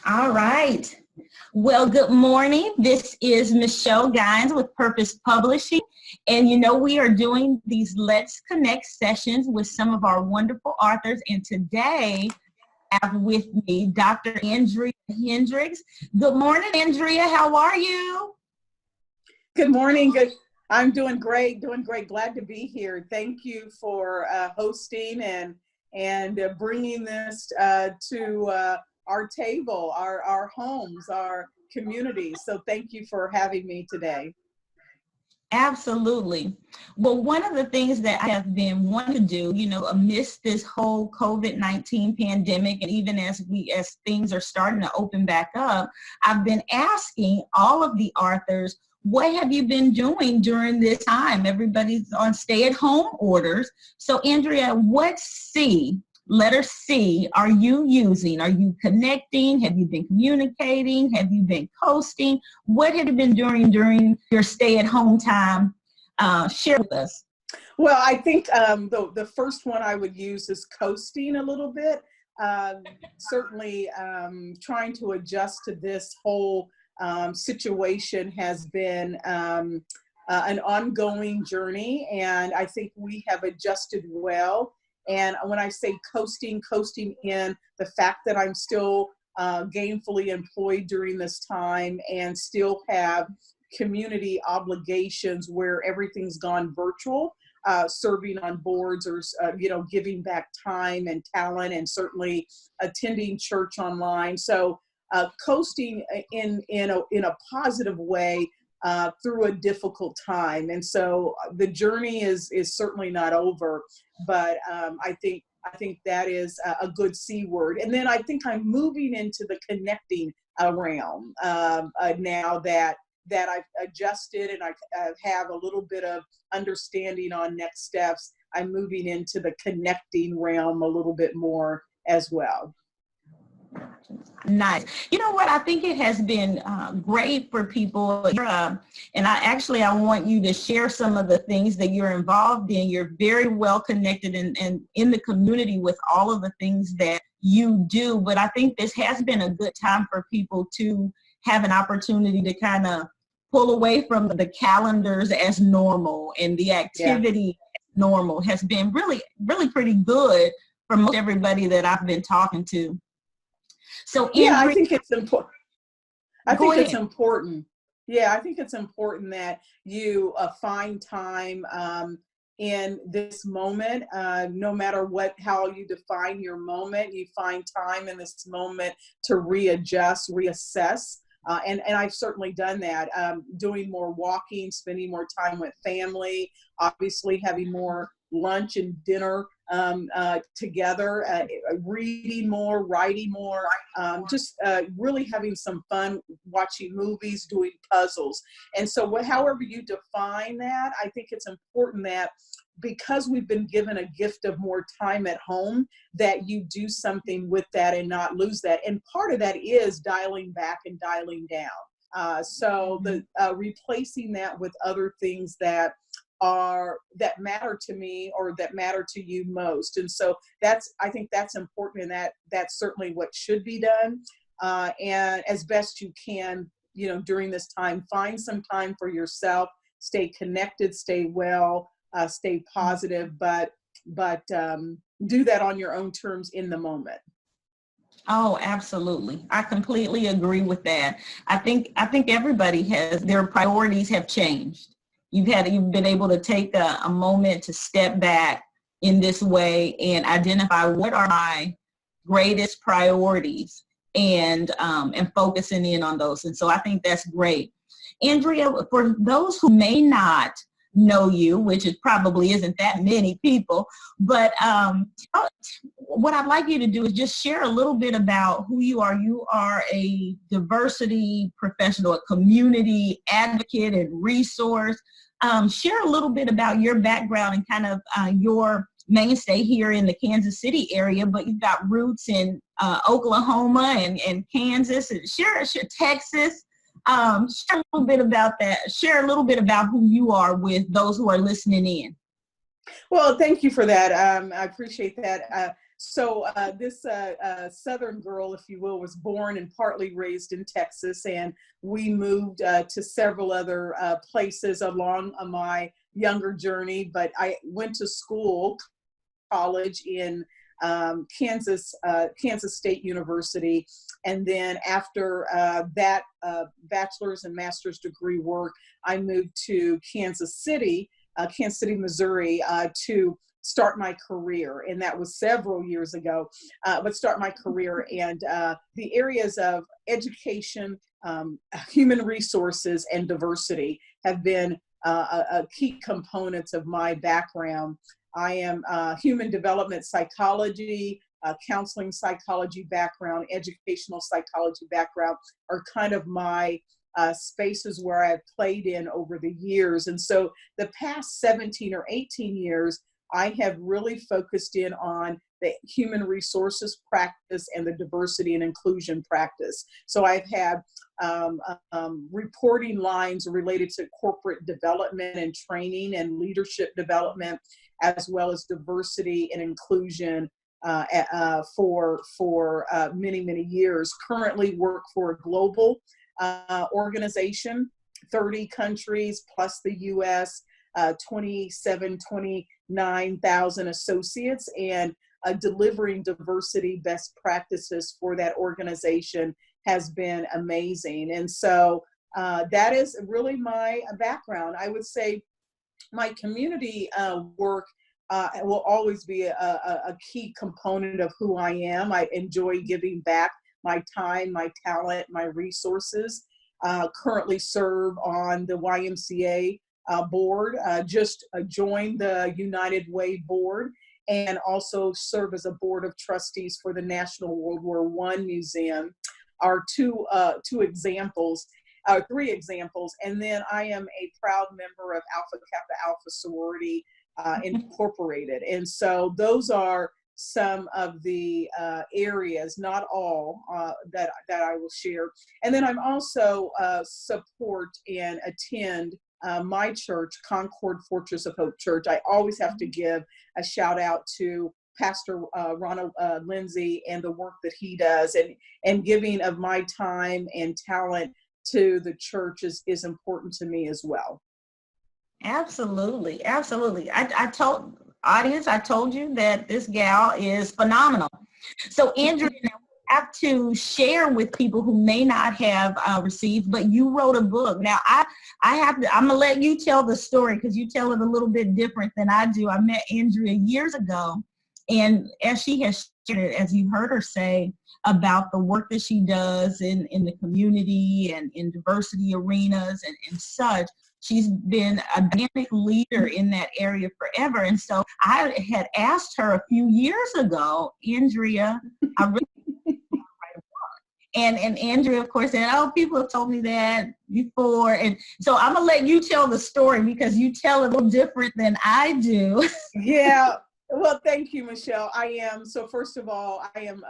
All right. Well, good morning. This is Michelle Gines with Purpose Publishing. And we are doing these Let's Connect sessions with some of our wonderful authors. And today I have with me Dr. Andrea Hendricks. Good morning, Andrea. How are you? Good morning. Good. I'm doing great. Glad to be here. Thank you for hosting and bringing this to our table, our homes, our communities. So thank you for having me today. Absolutely. Well, one of the things that I have been wanting to do, amidst this whole COVID-19 pandemic, and even as things are starting to open back up, I've been asking all of the authors, what have you been doing during this time? Everybody's on stay-at-home orders. So, Andrea, letter C, are you using? Are you connecting? Have you been communicating? Have you been coasting? What have you been doing during your stay-at-home time? Share with us. Well, I think the first one I would use is coasting a little bit. Certainly trying to adjust to this whole situation has been an ongoing journey, and I think we have adjusted well. And when I say coasting in the fact that I'm still gainfully employed during this time and still have community obligations where everything's gone virtual, serving on boards or, giving back time and talent, and certainly attending church online. So coasting in a positive way through a difficult time. And so the journey is certainly not over, but I think that is a good C word. And then I think I'm moving into the connecting realm now that I've adjusted and I have a little bit of understanding on next steps. I'm moving into the connecting realm a little bit more as well. Nice. You know what? I think it has been great for people. And I want you to share some of the things that you're involved in. You're very well connected and in the community with all of the things that you do. But I think this has been a good time for people to have an opportunity to kind of pull away from the calendars as normal, and the activity as normal has been really, really pretty good for most everybody that I've been talking to. So Andrea, I think it's important. I think it's important that you find time in this moment, no matter how you define your moment, you find time in this moment to readjust, reassess. And I've certainly done that, doing more walking, spending more time with family, obviously having more lunch and dinner together, reading more, writing more, just really having some fun, watching movies, doing puzzles. And so however you define that, I think it's important that because we've been given a gift of more time at home, that you do something with that and not lose that. And part of that is dialing back and dialing down. So the replacing that with other things that matter to me or that matter to you most. And so I think that's important, and that's certainly what should be done. And as best you can, during this time, find some time for yourself, stay connected, stay well, stay positive, but do that on your own terms in the moment. Oh, absolutely. I completely agree with that. I think everybody their priorities have changed. You've been able to take a moment to step back in this way and identify what are my greatest priorities and focusing in on those. And so I think that's great. Andrea, for those who may not know you, which it probably isn't that many people, but what I'd like you to do is just share a little bit about who you are. You are a diversity professional, a community advocate and resource. Share a little bit about your background and kind of your mainstay here in the Kansas City area, but you've got roots in Oklahoma and Kansas, and share Texas. Share a little bit about that. Share a little bit about who you are with those who are listening in. Well, thank you for that. I appreciate that. So this Southern girl, if you will, was born and partly raised in Texas, and we moved to several other places along my younger journey. But I went to college in Kansas State University, and then after that bachelor's and master's degree work, I moved to Kansas City, Missouri, to start my career, and that was several years ago. But start my career, and the areas of education, human resources, and diversity have been a key components of my background. I am human development psychology, counseling psychology background, educational psychology background are kind of my spaces where I've played in over the years. And so the past 17 or 18 years, I have really focused in on the human resources practice and the diversity and inclusion practice. So I've had reporting lines related to corporate development and training and leadership development, as well as diversity and inclusion for many, many years. Currently work for a global organization, 30 countries plus the US, 29,000 associates, and delivering diversity best practices for that organization has been amazing. And so that is really my background. I would say my community work will always be a key component of who I am. I enjoy giving back my time, my talent, my resources. Currently serve on the YMCA board, just joined the United Way board, and also serve as a board of trustees for the National World War I Museum, are three examples. And then I am a proud member of Alpha Kappa Alpha Sorority Incorporated. And so those are some of the areas, not all, that I will share. And then I'm also support and attend my church, Concord Fortress of Hope Church. I always have to give a shout out to Pastor Ronald Lindsay and the work that he does, and giving of my time and talent to the church is important to me as well. Absolutely. Absolutely. I told audience, I told you that this gal is phenomenal. So Andrea, now we have to share with people who may not have received, but you wrote a book. Now I'm gonna let you tell the story, because you tell it a little bit different than I do. I met Andrea years ago, and as she has shared, as you heard her say about the work that she does in the community and in diversity arenas and such, she's been a dynamic leader in that area forever. And so I had asked her a few years ago, Andrea, I really and Andrea, of course, said, oh, people have told me that before. And so I'm going to let you tell the story, because you tell it a little different than I do. Yeah. Well, thank you, Michelle. I am. So first of all, I am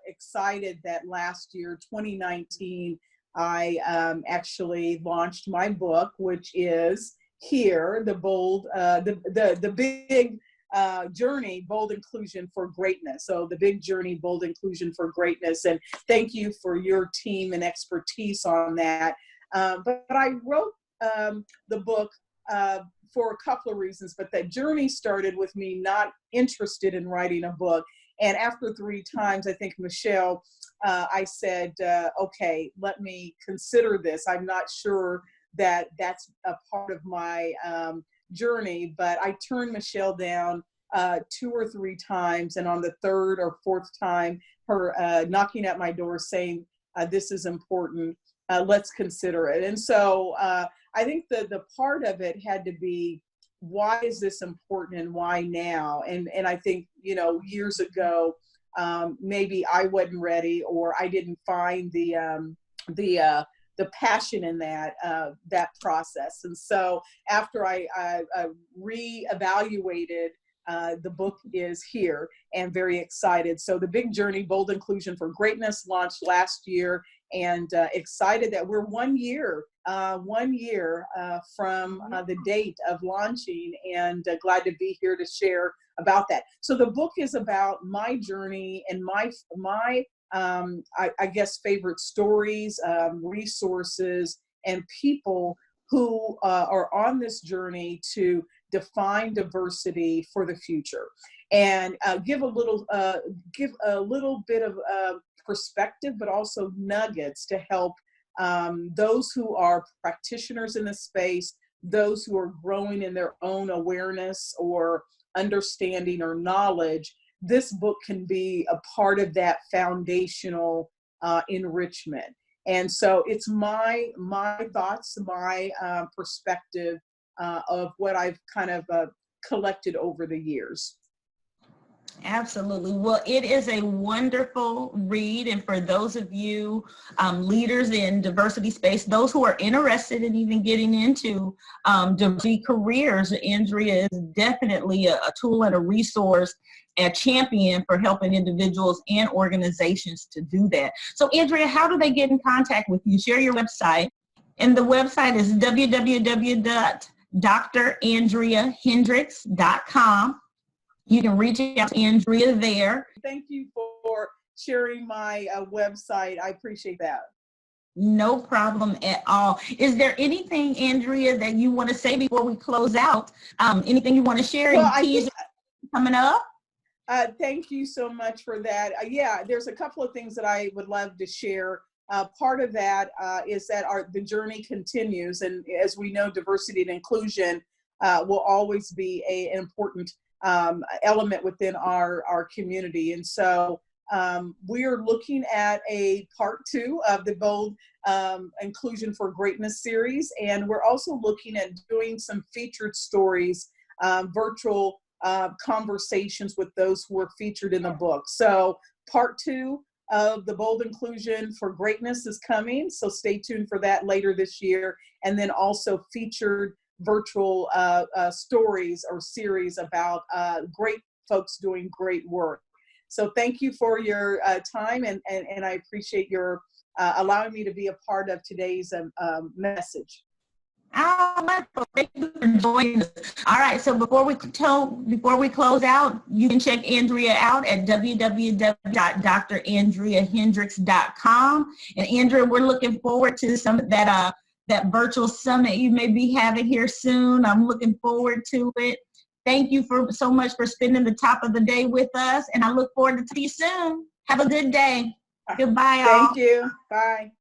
excited that last year, 2019, I actually launched my book, which is here, the big journey, bold inclusion for greatness. So the big journey, bold inclusion for greatness. And thank you for your team and expertise on that. But I wrote the book for a couple of reasons, but that journey started with me not interested in writing a book. And after 3 times, I think, Michelle, I said, okay, let me consider this. I'm not sure that that's a part of my journey, but I turned Michelle down 2 or 3 times. And on the 3rd or 4th time, her knocking at my door saying, this is important, let's consider it. And so I think the part of it had to be, why is this important and why now? And I think, years ago, maybe I wasn't ready, or I didn't find the passion in that process. And so after I reevaluated, the book is here, and very excited. So the big journey, bold inclusion for greatness, launched last year, and excited that we're 1 year from the date of launching, and glad to be here to share about that. So the book is about my journey and I guess, favorite stories, resources, and people who are on this journey to define diversity for the future, and give a little bit of perspective, but also nuggets to help those who are practitioners in this space, those who are growing in their own awareness or understanding or knowledge. This book can be a part of that foundational enrichment. And so it's my thoughts, my perspective of what I've kind of collected over the years. Absolutely. Well, it is a wonderful read. And for those of you leaders in diversity space, those who are interested in even getting into diversity careers, Andrea is definitely a tool and a resource, a champion for helping individuals and organizations to do that. So Andrea, how do they get in contact with you? Share your website. And the website is www.drandreahendricks.com. You can reach out to Andrea there. Thank you for sharing my website. I appreciate that. No problem at all. Is there anything, Andrea, that you want to say before we close out? Anything you want to share? Well, Any teasers coming up? Thank you so much for that. Yeah, there's a couple of things that I would love to share. Part of that is that the journey continues. And as we know, diversity and inclusion will always be an important element within our community. And so we're looking at a part 2 of the Bold Inclusion for Greatness series. And we're also looking at doing some featured stories, virtual conversations with those who are featured in the book. So part 2 of the Bold Inclusion for Greatness is coming. So stay tuned for that later this year. And then also featured virtual stories or series about great folks doing great work. So thank you for your time, and I appreciate your allowing me to be a part of today's message. Oh, wonderful. Thank you for joining us. All right, so before we close out, you can check Andrea out at www.drandreahendricks.com. And Andrea, we're looking forward to some of that virtual summit you may be having here soon. I'm looking forward to it. Thank you so much for spending the top of the day with us, and I look forward to see you soon. Have a good day. Goodbye, all. Thank you. Bye.